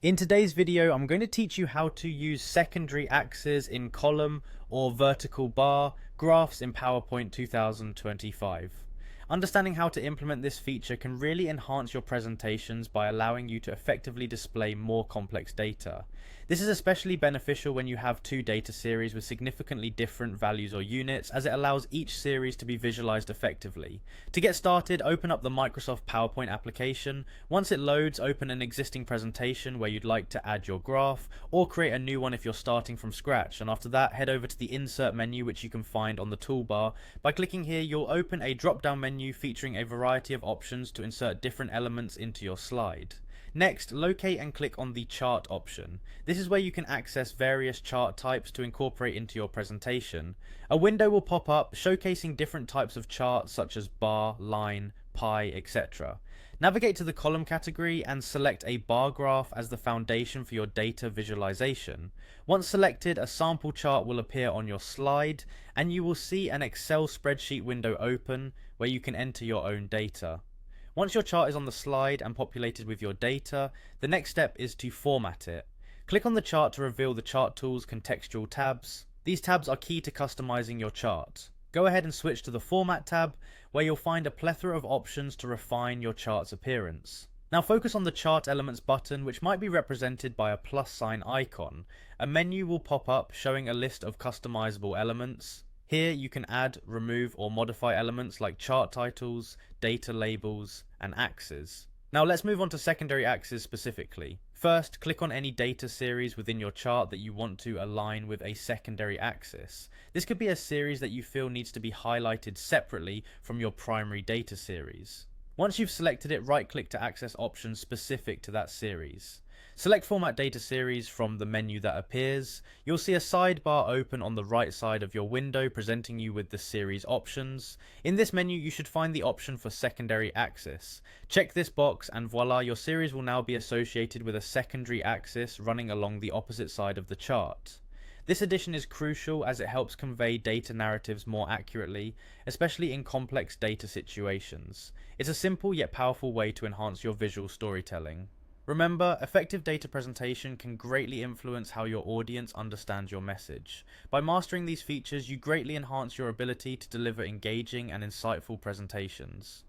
In today's video, I'm going to teach you how to use secondary axes in column or vertical bar graphs in PowerPoint 2025. Understanding how to implement this feature can really enhance your presentations by allowing you to effectively display more complex data. This is especially beneficial when you have two data series with significantly different values or units, as it allows each series to be visualized effectively. To get started, open up the Microsoft PowerPoint application. Once it loads, open an existing presentation where you'd like to add your graph, or create a new one if you're starting from scratch, and after that head over to the Insert menu, which you can find on the toolbar. By clicking here, you'll open a drop-down menu featuring a variety of options to insert different elements into your slide. Next, locate and click on the chart option. This is where you can access various chart types to incorporate into your presentation. A window will pop up showcasing different types of charts such as bar, line, pie, etc. Navigate to the column category and select a bar graph as the foundation for your data visualization. Once selected, a sample chart will appear on your slide, and you will see an Excel spreadsheet window open where you can enter your own data. Once your chart is on the slide and populated with your data, the next step is to format it. Click on the chart to reveal the Chart Tools contextual tabs. These tabs are key to customizing your chart. Go ahead and switch to the Format tab, where you'll find a plethora of options to refine your chart's appearance. Now focus on the Chart Elements button, which might be represented by a plus sign icon. A menu will pop up showing a list of customizable elements. Here you can add, remove or modify elements like chart titles, data labels, and axes. Now let's move on to secondary axes specifically. First, click on any data series within your chart that you want to align with a secondary axis. This could be a series that you feel needs to be highlighted separately from your primary data series. Once you've selected it, right-click to access options specific to that series. Select Format Data Series from the menu that appears. You'll see a sidebar open on the right side of your window presenting you with the series options. In this menu, you should find the option for Secondary Axis. Check this box and voila, your series will now be associated with a secondary axis running along the opposite side of the chart. This addition is crucial as it helps convey data narratives more accurately, especially in complex data situations. It's a simple yet powerful way to enhance your visual storytelling. Remember, effective data presentation can greatly influence how your audience understands your message. By mastering these features, you greatly enhance your ability to deliver engaging and insightful presentations.